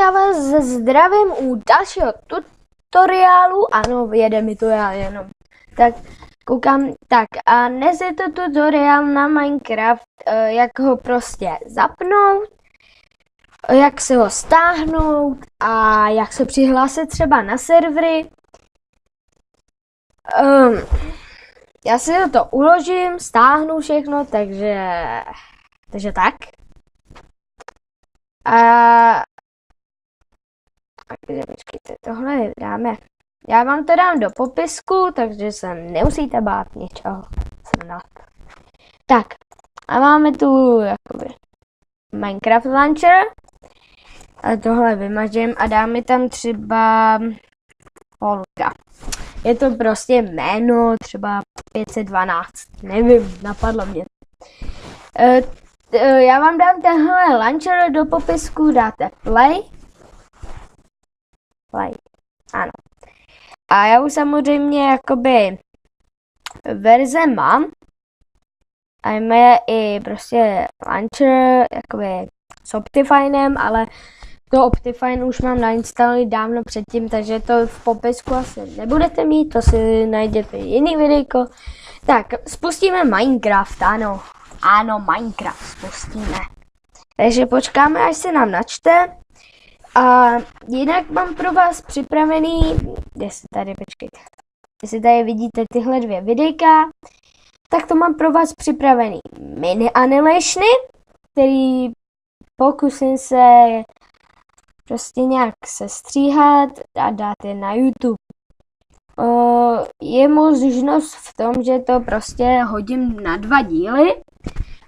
já vás zdravím u dalšího tutoriálu. Ano, jede mi to já jenom. Tak koukám, tak a dnes je to tutoriál na Minecraft, jak ho prostě zapnout, jak se ho stáhnout a jak se přihlásit třeba na servery. Já si to uložím, stáhnu všechno, takže tak. Takže počkejte, tohle dáme. Já vám to dám do popisku, takže se nemusíte bát něčeho snad. Tak, a máme tu jakoby Minecraft Launcher. A tohle vymažím a dáme tam třeba Holka. Je to prostě jméno, třeba 512, nevím, napadlo mě. Já vám dám tenhle launcher do popisku, dáte play, ano. A já už samozřejmě jakoby verze mám. A máme i prostě launcher jakoby s Optifinem, ale to Optifine už mám nainstalovaný dávno předtím, takže to v popisku asi nebudete mít, to si najděte jiný videjko. Tak, spustíme Minecraft, ano, Minecraft spustíme. Takže počkáme, až se nám načte. A jinak mám pro vás připravený, jestli tady vidíte tyhle dvě videjka, tak to mám pro vás připravený mini animationy, který pokusím se prostě nějak sestříhat a dát je na YouTube. Je možnost v tom, že to prostě hodím na 2 díly,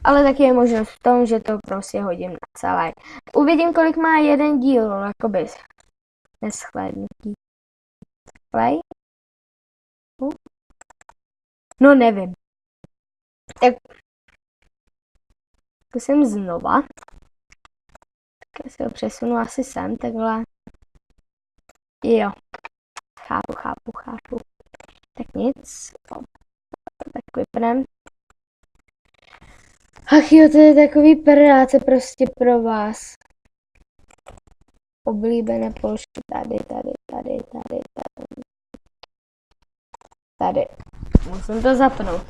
ale taky je možnost v tom, že to prostě hodím na celé. Uvidím, kolik má jeden díl, jakoby neschlédnutí. Play? No nevím. Tak zkusím znova. Tak se ho přesunu asi sem, takhle. Jo. Chápu. Tak nic. Tak vypnem. Ach jo, to je takový práce prostě pro vás. Oblíbené položky tady. Musím to zapnout.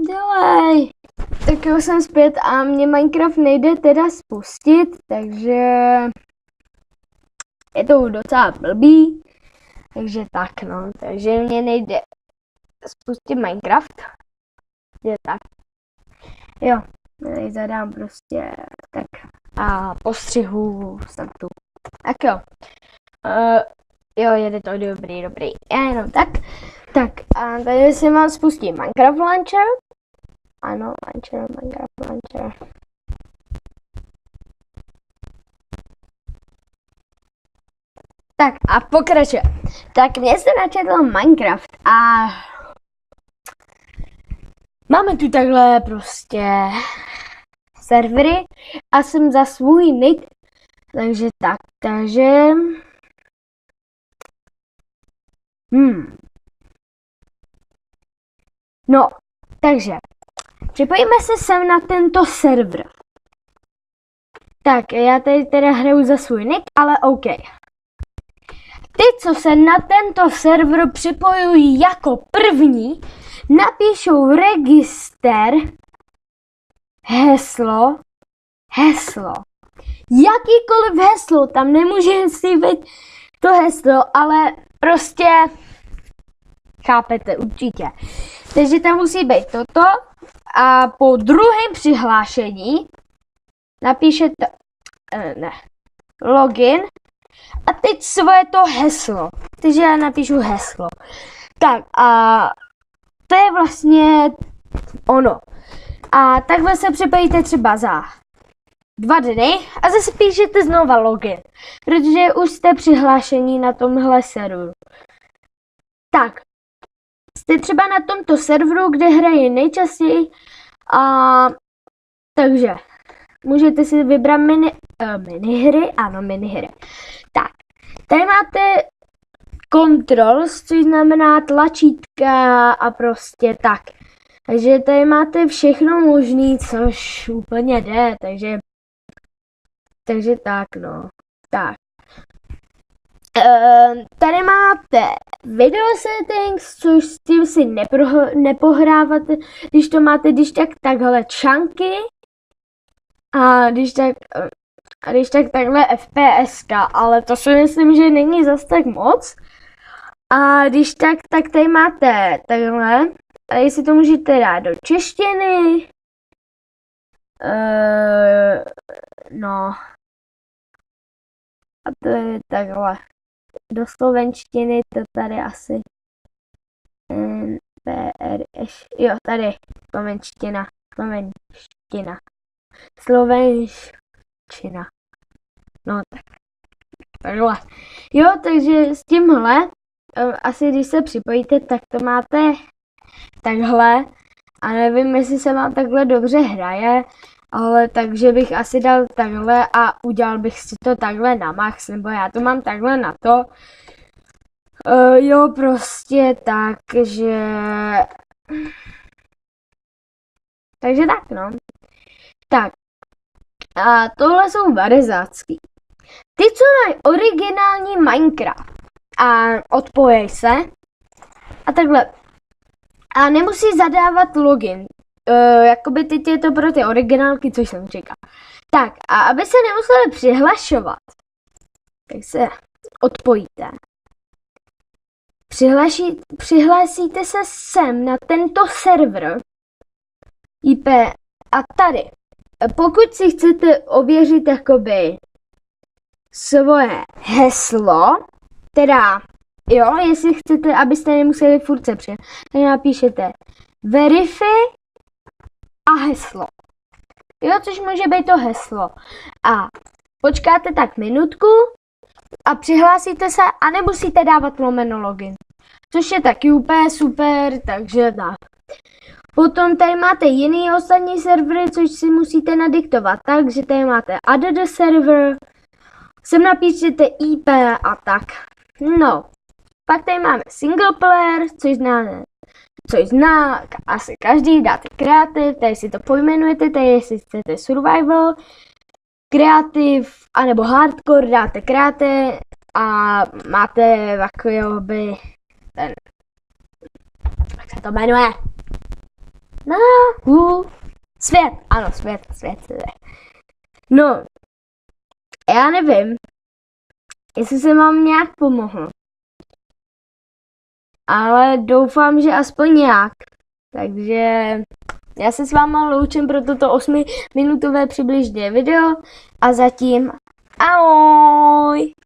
Dělej. Tak jo, jsem zpět a mě Minecraft nejde teda spustit, takže je to docela blbý. Takže tak no, takže mě nejde spustit Minecraft. Je tak. Jo, zadám prostě tak a postřihu startu. Tak jo. Jo, jede to dobrý. Já jenom tak. Tak a tady si mám spustit Minecraft Launcher. Ano, Minecraft Launcher. Tak a pokračuje. Tak mě se načetl Minecraft a máme tu takhle prostě servery a jsem za svůj nick, takže no, takže připojíme se sem na tento server. Tak, já tady teda hraju za svůj nick, ale OK. Ty, co se na tento server připojují jako první, napíšou register, heslo. Jakýkoliv heslo, tam nemůže si být to heslo, ale prostě chápete určitě. Takže tam musí být toto a po druhém přihlášení napíšete login a teď svoje to heslo. Takže já napíšu heslo. Tak a to je vlastně ono. A takhle se připojíte třeba za 2 dny a zase píšete znova login, protože už jste přihlášení na tomhle serveru. Tak, jste třeba na tomto serveru, kde hraje nejčastěji a takže můžete si vybrat minihry, ano, minihry. Tak, tady máte controls, což znamená tlačítka a prostě tak. Takže tady máte všechno možné, což úplně jde, takže tak no. Tak. Tady máte video settings, což s tím si nepohráváte, když to máte když tak takhle čanky a když tak takhle FPS, ale to si myslím, že není zas tak moc. A když tak tady máte takhle, a jestli to můžete dát do češtiny, no, a to je takhle. Do slovenštiny to tady asi jo, tady slovenština. No tak. Takhle. Jo, takže s tímhle, asi když se připojíte, tak to máte takhle. A nevím, jestli se vám takhle dobře hraje, ale takže bych asi dal takhle a udělal bych si to takhle na max, nebo já to mám takhle na to. Jo, prostě takže tak, no. Tak. A tohle jsou varizácky. Ty, co mají originální Minecraft a odpojí se a takhle. A nemusí zadávat login. Jakoby teď je to pro ty originálky, což jsem říkal. Tak, a aby se nemuseli přihlašovat, tak se odpojíte. Přihlásíte se sem na tento server IP a tady. Pokud si chcete ověřit jakoby svoje heslo, teda jo, jestli chcete, abyste nemuseli furt se tak napíšete verify a heslo. Jo, což může být to heslo. A počkáte tak minutku a přihlásíte se a nemusíte dávat lomeno login. Což je taky úplně super, takže tak. Potom tady máte jiný ostatní servery, což si musíte nadiktovat. Takže tady máte add server, sem napíšete IP a tak. No, pak tady máme single player, což zná asi každý, dáte kreativ, tady si to pojmenujete, tady jestli chcete survival, kreativ, anebo hardcore, dáte kreativ a máte takový ten, jak se to jmenuje? No, svět, ano, svět. No, já nevím, jestli jsem vám nějak pomohl. Ale doufám, že aspoň nějak. Takže já se s váma loučím pro toto 8minutové přibližně video a zatím ahoj!